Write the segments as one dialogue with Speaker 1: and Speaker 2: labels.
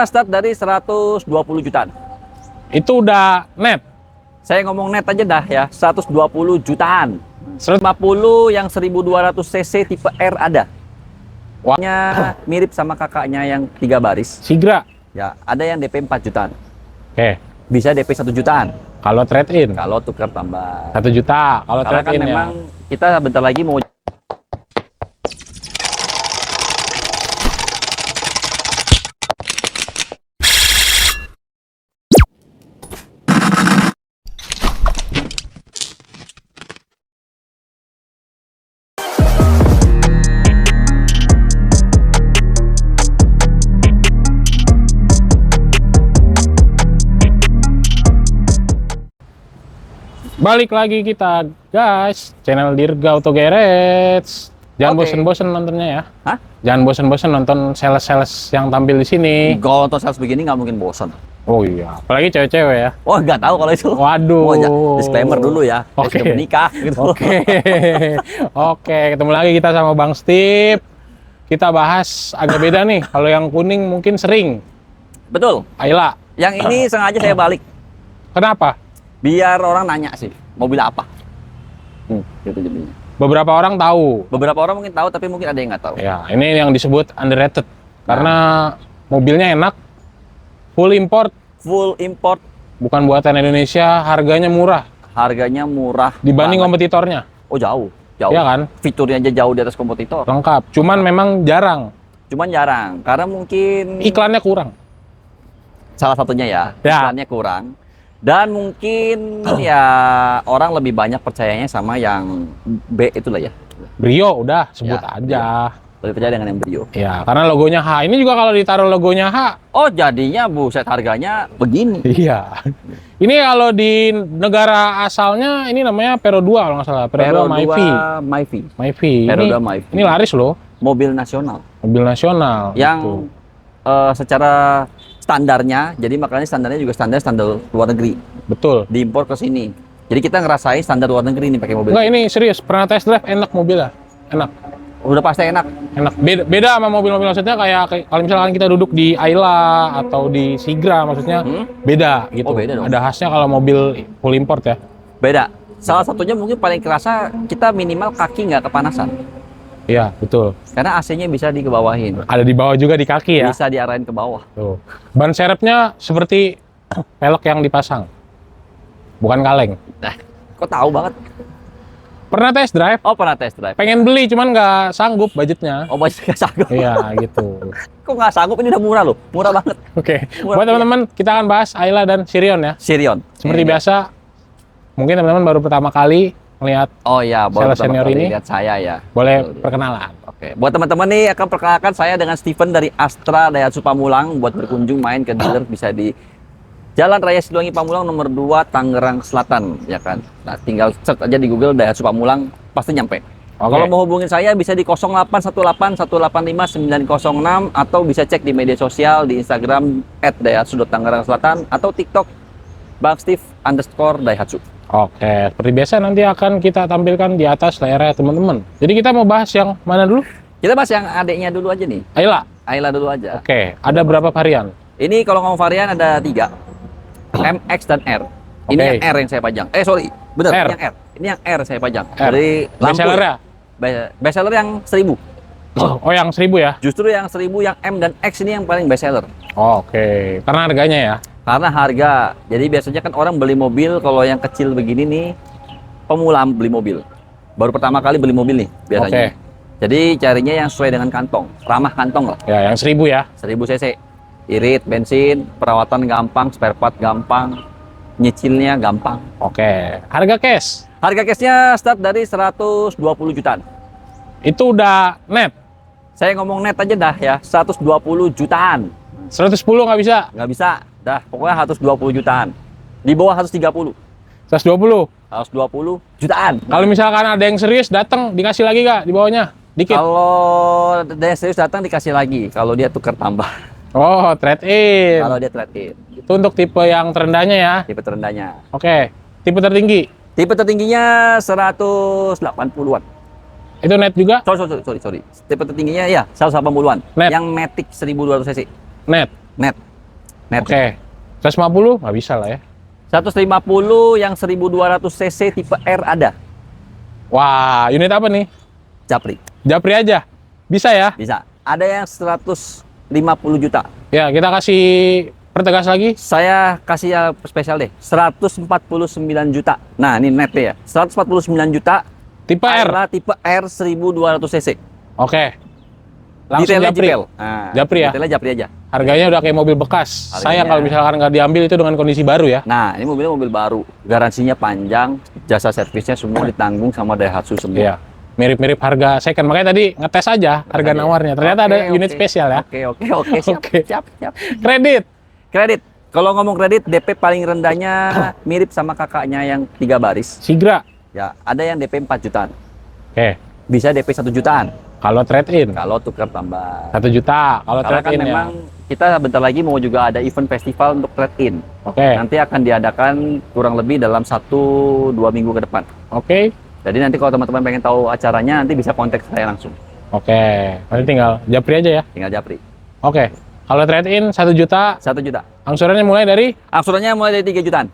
Speaker 1: harganya start dari 120 jutaan.
Speaker 2: Itu udah net.
Speaker 1: Saya ngomong net aja dah ya, 120 jutaan. 150 yang 1200 cc tipe R ada. Warnanya mirip sama kakaknya yang 3 baris.
Speaker 2: Sigra.
Speaker 1: Ya, ada yang DP 4 jutaan.
Speaker 2: Oke.
Speaker 1: Bisa DP 1 jutaan.
Speaker 2: Kalau trade in
Speaker 1: Kalau tukar tambah.
Speaker 2: 1 juta. Kalau
Speaker 1: Karena
Speaker 2: trade
Speaker 1: kan
Speaker 2: in
Speaker 1: memang kita bentar lagi mau
Speaker 2: balik lagi kita guys, channel Dirga Auto Garage. Jangan
Speaker 1: Oke.
Speaker 2: bosen-bosen nontonnya ya.
Speaker 1: Hah?
Speaker 2: Jangan bosen-bosen nonton sales-sales yang tampil di sini.
Speaker 1: kalau nonton sales begini nggak mungkin bosan.
Speaker 2: Oh iya, apalagi cewek-cewek ya.
Speaker 1: Oh, nggak tahu kalau itu.
Speaker 2: Waduh.
Speaker 1: Oh, ya, disclaimer dulu ya. Saya
Speaker 2: Oke.
Speaker 1: sudah menikah gitu.
Speaker 2: Oke. Oke, ketemu lagi kita sama Bang Steve. Kita bahas agak beda nih. Kalau yang kuning mungkin sering.
Speaker 1: Betul.
Speaker 2: Ayla.
Speaker 1: Yang ini sengaja saya balik
Speaker 2: Kenapa?
Speaker 1: biar orang nanya sih, mobil apa? Gitu jadinya.
Speaker 2: Beberapa orang tahu.
Speaker 1: Beberapa orang mungkin tahu, tapi mungkin ada yang nggak tahu.
Speaker 2: Ya, ini yang disebut underrated. Karena mobilnya enak, full import,
Speaker 1: Full import,
Speaker 2: bukan buatan Indonesia, harganya murah
Speaker 1: harganya murah
Speaker 2: dibanding
Speaker 1: banget.
Speaker 2: kompetitornya.
Speaker 1: Oh, jauh. Jauh.
Speaker 2: Iya kan?
Speaker 1: Fiturnya aja jauh di atas kompetitor.
Speaker 2: Lengkap. Cuman memang jarang.
Speaker 1: Cuman jarang, karena mungkin
Speaker 2: Iklannya kurang.
Speaker 1: salah satunya ya,
Speaker 2: Ya.
Speaker 1: iklannya kurang. Dan mungkin ya orang lebih banyak percayanya sama yang B itulah ya.
Speaker 2: Brio udah sebut
Speaker 1: Ya,
Speaker 2: aja.
Speaker 1: Lebih percaya dengan yang Brio.
Speaker 2: Ya, karena logonya H. Ini juga kalau ditaruh logonya H,
Speaker 1: Oh, jadinya buset harganya begini.
Speaker 2: iya. Ini kalau di negara asalnya ini namanya Pero 2 kalau nggak salah. Pero 2 Myvi.
Speaker 1: Myvi.
Speaker 2: Myvi.
Speaker 1: Pero
Speaker 2: Ini,
Speaker 1: 2 Myvi.
Speaker 2: ini laris loh,
Speaker 1: Mobil nasional
Speaker 2: mobil nasional.
Speaker 1: yang
Speaker 2: gitu.
Speaker 1: secara standarnya, jadi makanya standarnya juga standar luar negeri,
Speaker 2: Betul.
Speaker 1: diimpor ke sini. Jadi kita ngerasain standar luar negeri nih pakai mobil.
Speaker 2: Enggak, ini serius. Pernah test drive, enak mobilnya. Enak.
Speaker 1: Udah pasti enak.
Speaker 2: Enak. Beda sama mobil-mobil maksudnya kayak kalau misalkan kita duduk di Ayla atau di Sigra maksudnya beda gitu.
Speaker 1: Oh, beda dong.
Speaker 2: Ada khasnya kalau mobil full import ya.
Speaker 1: Beda. Salah satunya mungkin paling kerasa kita minimal kaki nggak kepanasan.
Speaker 2: Iya, betul.
Speaker 1: Karena AC-nya bisa dikebawahin.
Speaker 2: Ada di bawah juga di kaki ya.
Speaker 1: Bisa diarahin ke bawah.
Speaker 2: Tuh. Ban serepnya seperti pelek yang dipasang. Bukan kaleng.
Speaker 1: Nah, kok tahu banget?
Speaker 2: Pernah test drive,
Speaker 1: Oh, pernah test drive.
Speaker 2: pengen beli cuman nggak sanggup budgetnya.
Speaker 1: Oh, masih nggak sanggup.
Speaker 2: Iya, gitu.
Speaker 1: Kok nggak sanggup? Ini udah murah loh. Murah banget.
Speaker 2: Oke.
Speaker 1: Murah.
Speaker 2: Buat teman-teman, kita akan bahas Ayla dan Sirion ya.
Speaker 1: Sirion.
Speaker 2: Seperti
Speaker 1: Ini.
Speaker 2: biasa, mungkin teman-teman baru pertama kali melihat,
Speaker 1: Oh ya, baru
Speaker 2: Sales
Speaker 1: pertama
Speaker 2: senior
Speaker 1: kali
Speaker 2: ini.
Speaker 1: lihat saya ya.
Speaker 2: boleh
Speaker 1: Betul.
Speaker 2: perkenalan.
Speaker 1: Oke, buat teman-teman nih akan perkenalkan saya dengan Steven dari Astra Daihatsu Pamulang. Buat berkunjung main ke dealer bisa di Jalan Raya Siluwangi Pamulang nomor 2 Tangerang Selatan, ya kan. Nah, tinggal search aja di Google Daihatsu Pamulang pasti nyampe.
Speaker 2: Oke.
Speaker 1: Kalau mau hubungin saya bisa di 0818 185 906 atau bisa cek di media sosial di Instagram @daihatsu.tangerang Selatan atau TikTok @bangsteve_daihatsu.
Speaker 2: Oke, seperti biasa nanti akan kita tampilkan di atas layarnya teman-teman. Jadi kita mau bahas yang mana dulu?
Speaker 1: Kita bahas yang adiknya dulu aja nih.
Speaker 2: Ayla.
Speaker 1: Ayla dulu aja.
Speaker 2: Oke, ada berapa varian?
Speaker 1: Ini kalau ngomong varian ada 3. MX dan R. Ini
Speaker 2: Oke.
Speaker 1: yang R yang saya pajang. Sorry. Bener,
Speaker 2: R.
Speaker 1: ini yang R. Ini yang R saya pajang.
Speaker 2: R.
Speaker 1: Dari lampu.
Speaker 2: Bestseller ya?
Speaker 1: Bestseller yang 1000.
Speaker 2: Oh, yang 1000 ya?
Speaker 1: Justru yang 1000 yang M dan X ini yang paling bestseller.
Speaker 2: Oke, karena harganya ya.
Speaker 1: Karena harga. Jadi biasanya kan orang beli mobil kalau yang kecil begini nih pemula beli mobil. Baru pertama kali beli mobil nih biasanya.
Speaker 2: Oke.
Speaker 1: Jadi carinya yang sesuai dengan kantong, ramah kantong lah.
Speaker 2: Ya, yang 1000 ya.
Speaker 1: 1000 cc. Irit, bensin, perawatan gampang, spare part gampang, nyicilnya gampang.
Speaker 2: Oke, harga cash.
Speaker 1: Harga cashnya start dari 120 jutaan.
Speaker 2: Itu udah net.
Speaker 1: Saya ngomong net aja dah ya, 120 jutaan.
Speaker 2: 110 nggak bisa.
Speaker 1: Nggak bisa, dah pokoknya 120 jutaan. Di bawah 130.
Speaker 2: 120.
Speaker 1: 120 jutaan.
Speaker 2: Kalau misalkan ada yang serius datang dikasih lagi nggak di bawahnya? Dikit.
Speaker 1: Kalau dia serius datang dikasih lagi, kalau dia tukar tambah.
Speaker 2: Oh, trade in.
Speaker 1: Kalau dia trade in,
Speaker 2: Itu untuk tipe yang terendahnya ya.
Speaker 1: tipe terendahnya.
Speaker 2: Oke. Tipe tertinggi.
Speaker 1: Tipe tertingginya 180-an.
Speaker 2: Itu net juga?
Speaker 1: Sorry. Tipe tertingginya ya 180-an.
Speaker 2: Net.
Speaker 1: Yang Matic 1200 cc.
Speaker 2: Net.
Speaker 1: Net. net.
Speaker 2: Oke. 150 nggak bisa lah ya.
Speaker 1: 150 yang 1200 cc tipe R ada.
Speaker 2: Wah, unit apa nih?
Speaker 1: Japri.
Speaker 2: Japri aja. Bisa ya?
Speaker 1: Bisa. Ada yang 150 juta.
Speaker 2: Ya, kita kasih pertegas lagi.
Speaker 1: Saya kasih ya spesial deh. 149 juta. Nah, ini net ya. 149 juta.
Speaker 2: Tipe R.
Speaker 1: Ayla tipe R 1200 cc.
Speaker 2: Oke. Langsung
Speaker 1: Detailnya
Speaker 2: Japri.
Speaker 1: Jepel. Nah,
Speaker 2: Japri ya?
Speaker 1: Detailnya Japri aja.
Speaker 2: Harganya udah kayak mobil bekas.
Speaker 1: Harganya.
Speaker 2: Sayang kalau misalkan nggak diambil itu dengan kondisi baru ya.
Speaker 1: Nah, ini mobilnya mobil baru. Garansinya panjang, jasa servisnya semua ditanggung sama Daihatsu semua.
Speaker 2: Iya. Mirip-mirip harga second. Makanya tadi ngetes aja harga nawarnya. Ternyata ada unit spesial ya.
Speaker 1: Oke, siap,
Speaker 2: Oke.
Speaker 1: siap.
Speaker 2: Kredit.
Speaker 1: Kredit. Kalau ngomong kredit, DP paling rendahnya mirip sama kakaknya yang 3 baris.
Speaker 2: Sigra.
Speaker 1: Ya, ada yang DP 4 jutaan.
Speaker 2: Oke.
Speaker 1: Bisa DP 1 jutaan.
Speaker 2: Kalau trade-in
Speaker 1: Kalau tukar tambah.
Speaker 2: 1 juta. Kalau
Speaker 1: Karena kan
Speaker 2: trade-in ya.
Speaker 1: memang kita bentar lagi mau juga ada event festival untuk trade-in.
Speaker 2: Oke.
Speaker 1: Nanti akan diadakan kurang lebih dalam 1-2 minggu ke depan.
Speaker 2: Oke.
Speaker 1: Jadi nanti kalau teman-teman pengen tahu acaranya, nanti bisa kontak saya langsung.
Speaker 2: Oke. Nanti tinggal Japri aja ya.
Speaker 1: Tinggal japri.
Speaker 2: Oke. Kalau trade-in 1 juta.
Speaker 1: 1 juta.
Speaker 2: Angsurannya mulai dari?
Speaker 1: Angsurannya mulai dari 3 jutaan.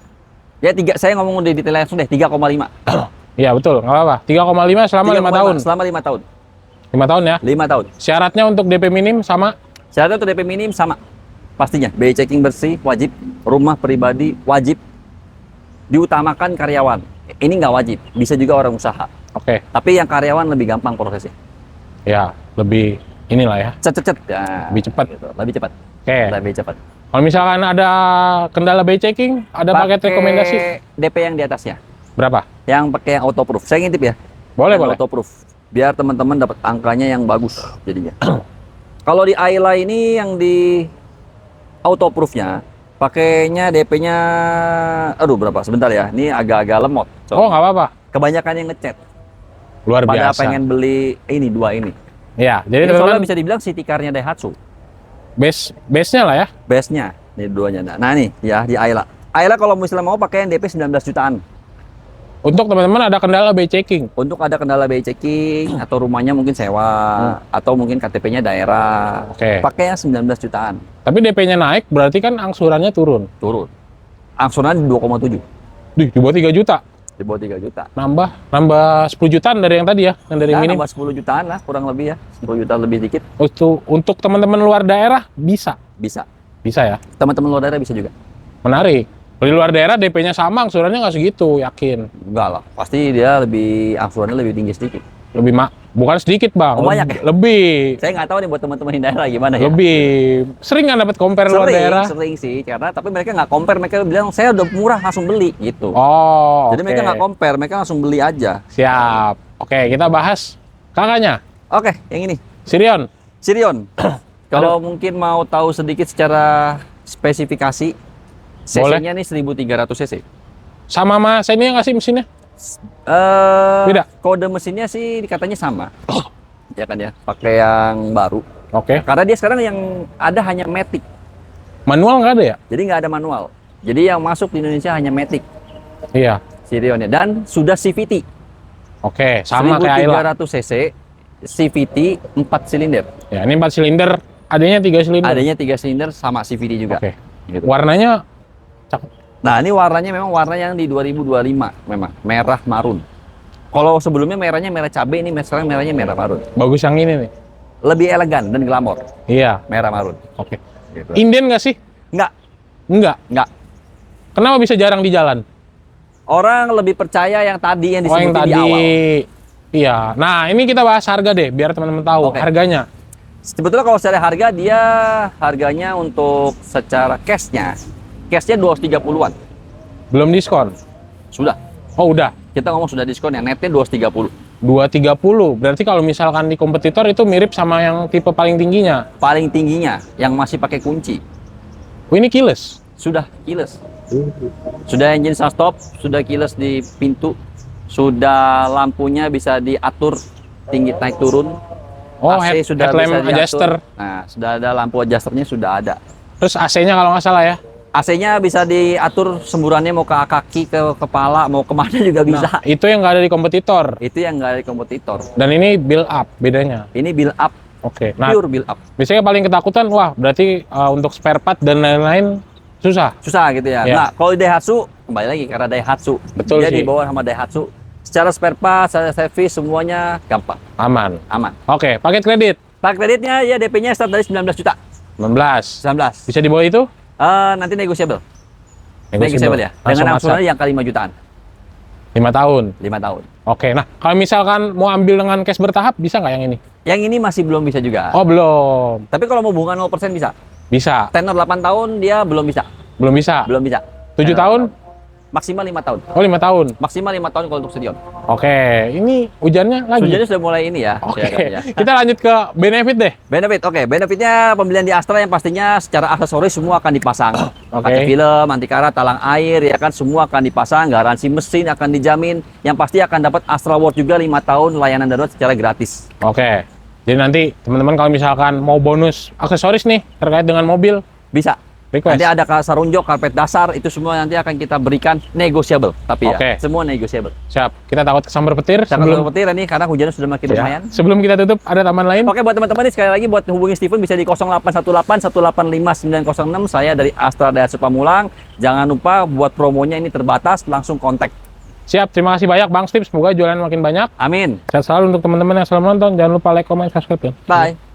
Speaker 1: Ya, saya ngomong udah detail langsung deh, 3,5.
Speaker 2: Iya betul, nggak apa-apa. 3,5 selama 5 tahun.
Speaker 1: Selama 5 tahun.
Speaker 2: 5 tahun ya.
Speaker 1: 5 tahun.
Speaker 2: Syaratnya untuk DP minim sama?
Speaker 1: Syaratnya untuk DP minim sama. Pastinya, BI checking bersih wajib, rumah pribadi wajib, diutamakan karyawan. Ini nggak wajib, bisa juga orang usaha.
Speaker 2: Oke.
Speaker 1: Tapi yang karyawan lebih gampang prosesnya.
Speaker 2: Ya, lebih inilah ya.
Speaker 1: Cet. Ya,
Speaker 2: Lebih cepat.
Speaker 1: gitu. Lebih cepat.
Speaker 2: Oke.
Speaker 1: Lebih cepat.
Speaker 2: Kalau misalkan ada kendala BI checking, ada paket
Speaker 1: Pakai
Speaker 2: rekomendasi
Speaker 1: DP yang di atasnya.
Speaker 2: berapa?
Speaker 1: Yang pakai yang autoproof. Saya ngintip ya.
Speaker 2: Boleh,
Speaker 1: Yang
Speaker 2: boleh.
Speaker 1: Autoproof. Biar teman-teman dapat angkanya yang bagus jadinya. Kalau di Ayla ini yang di autoproofnya pakainya DP-nya aduh berapa sebentar ya. Ini agak-agak lemot.
Speaker 2: Oh, nggak apa-apa.
Speaker 1: Kebanyakan yang ngechat.
Speaker 2: Luar
Speaker 1: Pada
Speaker 2: biasa.
Speaker 1: pengen beli ini 2 ini.
Speaker 2: Ya, jadi
Speaker 1: Ini soalnya
Speaker 2: teman-teman
Speaker 1: bisa dibilang city car-nya Daihatsu.
Speaker 2: base-nya lah ya.
Speaker 1: Base-nya ini duanya. Nah nih ya di Ayla. Ayla kalau misalnya mau pakai yang DP 19 jutaan.
Speaker 2: Untuk teman-teman ada kendala BI checking.
Speaker 1: Untuk ada kendala BI checking atau rumahnya mungkin sewa atau mungkin KTP-nya daerah.
Speaker 2: Oke.
Speaker 1: Pakai yang 19 jutaan.
Speaker 2: Tapi DP-nya naik berarti kan angsurannya turun.
Speaker 1: Turun. Angsurannya 2,7.
Speaker 2: Di bawah 3 juta.
Speaker 1: Di bawah 3 juta.
Speaker 2: Nambah 10 jutaan dari yang tadi ya, yang dari
Speaker 1: Ya,
Speaker 2: minim.
Speaker 1: nambah 10 jutaan lah kurang lebih ya. 10 juta lebih dikit
Speaker 2: Untuk teman-teman luar daerah bisa.
Speaker 1: bisa.
Speaker 2: Bisa ya.
Speaker 1: Teman-teman luar daerah bisa juga.
Speaker 2: Menarik. Di luar daerah DP-nya sama, angsurannya nggak segitu, yakin.
Speaker 1: Enggak lah. Pasti dia angsurannya lebih tinggi sedikit.
Speaker 2: Bukan sedikit bang.
Speaker 1: Oh, banyak ya?
Speaker 2: Lebih.
Speaker 1: Saya nggak tahu nih buat teman-teman di daerah gimana ya.
Speaker 2: Lebih. Sering nggak dapat compare luar daerah?
Speaker 1: Sering sih, karena tapi mereka nggak compare, mereka bilang saya udah murah langsung beli gitu.
Speaker 2: Oh,
Speaker 1: Jadi mereka nggak compare, mereka langsung beli aja.
Speaker 2: Siap. Oke, kita bahas kakaknya.
Speaker 1: Oke, yang ini
Speaker 2: Sirion.
Speaker 1: Sirion. Kalau mungkin mau tahu sedikit secara spesifikasi, cc-nya nih 1300 cc.
Speaker 2: Sama mas ini nggak sih mesinnya? Beda?
Speaker 1: Kode mesinnya sih katanya sama. Ya kan ya, pakai yang baru.
Speaker 2: Oke.
Speaker 1: Karena dia sekarang yang ada hanya Matic.
Speaker 2: Manual nggak ada ya?
Speaker 1: Jadi nggak ada manual. Jadi yang masuk di Indonesia hanya Matic
Speaker 2: Iya.
Speaker 1: Sirionnya dan sudah CVT.
Speaker 2: Oke, sama kayak Ayla.
Speaker 1: 1300 cc, CVT 4 silinder.
Speaker 2: Ya, ini 4 silinder, adanya 3 silinder.
Speaker 1: Adanya 3 silinder sama CVT juga.
Speaker 2: Oke.
Speaker 1: Gitu.
Speaker 2: Warnanya cakep.
Speaker 1: Nah, ini warnanya memang warna yang di 2025 memang merah marun. Kalau sebelumnya merahnya merah cabai, ini sekarang merahnya merah marun.
Speaker 2: Bagus yang ini nih.
Speaker 1: Lebih elegan dan glamor,
Speaker 2: Iya.
Speaker 1: merah marun.
Speaker 2: Oke.
Speaker 1: Gitu.
Speaker 2: Inden nggak sih?
Speaker 1: Enggak,
Speaker 2: Enggak. Kenapa bisa jarang di jalan?
Speaker 1: orang lebih percaya yang tadi yang
Speaker 2: Oh, yang
Speaker 1: disebutin di
Speaker 2: tadi.
Speaker 1: awal.
Speaker 2: Iya. Nah, ini kita bahas harga deh, biar teman-teman tahu
Speaker 1: Oke.
Speaker 2: harganya.
Speaker 1: Sebetulnya kalau secara harga dia harganya untuk secara cashnya 230-an.
Speaker 2: Belum diskon.
Speaker 1: Sudah.
Speaker 2: Oh, udah.
Speaker 1: Kita ngomong sudah diskon yang netnya 230.
Speaker 2: 230. Berarti kalau misalkan di kompetitor itu mirip sama yang tipe paling tingginya.
Speaker 1: Paling tingginya yang masih pakai kunci.
Speaker 2: Oh, ini keyless.
Speaker 1: Sudah keyless. Sudah engine stop, sudah keyless di pintu, sudah lampunya bisa diatur tinggi naik turun.
Speaker 2: Oh,
Speaker 1: AC sudah
Speaker 2: headlamp
Speaker 1: bisa diatur.
Speaker 2: adjuster.
Speaker 1: Nah, sudah ada lampu adjusternya sudah ada.
Speaker 2: Terus AC-nya kalau nggak salah ya.
Speaker 1: AC-nya bisa diatur semburannya mau ke kaki, ke kepala, mau kemana juga bisa.
Speaker 2: Itu yang nggak ada di kompetitor.
Speaker 1: Itu yang nggak ada di kompetitor.
Speaker 2: Dan ini build up bedanya.
Speaker 1: Ini build up
Speaker 2: Oke. Nah,
Speaker 1: Pure build up.
Speaker 2: biasanya paling ketakutan, wah berarti untuk spare part dan lain-lain susah.
Speaker 1: Susah gitu ya.
Speaker 2: Iya.
Speaker 1: Nah, kalau di Daihatsu kembali lagi karena Daihatsu.
Speaker 2: Betul
Speaker 1: Dia
Speaker 2: sih.
Speaker 1: dibawa sama Daihatsu. Secara spare part, secara servis semuanya gampang,
Speaker 2: Aman.
Speaker 1: aman.
Speaker 2: Oke, paket kredit
Speaker 1: Pak kreditnya ya DP-nya start dari 19 juta.
Speaker 2: 19.
Speaker 1: 19.
Speaker 2: Bisa di bawah itu?
Speaker 1: Nanti negosiable. Negosiable ya. Dengan
Speaker 2: Langsung
Speaker 1: angsurannya yang ke 5 jutaan.
Speaker 2: 5 tahun.
Speaker 1: 5 tahun.
Speaker 2: Oke, nah kalau misalkan mau ambil dengan cash bertahap, bisa nggak yang ini?
Speaker 1: Yang ini masih belum bisa juga.
Speaker 2: Oh, belum.
Speaker 1: Tapi kalau mau bunga 0% bisa.
Speaker 2: Bisa.
Speaker 1: Tenor 8 tahun dia belum bisa.
Speaker 2: Belum bisa.
Speaker 1: Belum bisa.
Speaker 2: 7
Speaker 1: Tenor
Speaker 2: tahun?
Speaker 1: 8 Maksimal 5 tahun.
Speaker 2: Oh, 5 tahun.
Speaker 1: Maksimal 5 tahun kalau untuk stadion.
Speaker 2: Oke, ini hujannya lagi.
Speaker 1: Hujannya sudah mulai ini ya.
Speaker 2: Oke,
Speaker 1: ya.
Speaker 2: kita lanjut ke benefit deh.
Speaker 1: Benefit, oke. Benefitnya pembelian di Astra yang pastinya secara aksesoris semua akan dipasang.
Speaker 2: Oke.
Speaker 1: Kaca film, anti karat, talang air, ya kan semua akan dipasang. Garansi mesin akan dijamin. Yang pasti akan dapat Astra World juga 5 tahun layanan darurat secara gratis.
Speaker 2: Oke, jadi nanti teman-teman kalau misalkan mau bonus aksesoris nih terkait dengan mobil,
Speaker 1: Bisa.
Speaker 2: request.
Speaker 1: Nanti ada sarung jok, karpet dasar, itu semua nanti akan kita berikan negotiable. Tapi
Speaker 2: Oke.
Speaker 1: ya, semua negotiable.
Speaker 2: Siap. Kita takut kesambar petir
Speaker 1: Sebelum
Speaker 2: sebelum
Speaker 1: petir ini karena hujannya sudah makin
Speaker 2: ya.
Speaker 1: lumayan.
Speaker 2: Sebelum kita tutup ada taman lain.
Speaker 1: Oke, buat teman-teman nih sekali lagi buat hubungi Steven bisa di 0818 185 906. Saya dari Astra Daihatsu Pamulang. Jangan lupa buat promonya ini terbatas, langsung kontak.
Speaker 2: Siap. Terima kasih banyak Bang Steve. Semoga jualan makin banyak.
Speaker 1: Amin.
Speaker 2: Sehat selalu untuk teman-teman yang selalu menonton. Jangan lupa like, comment, subscribe ya.
Speaker 1: Bye.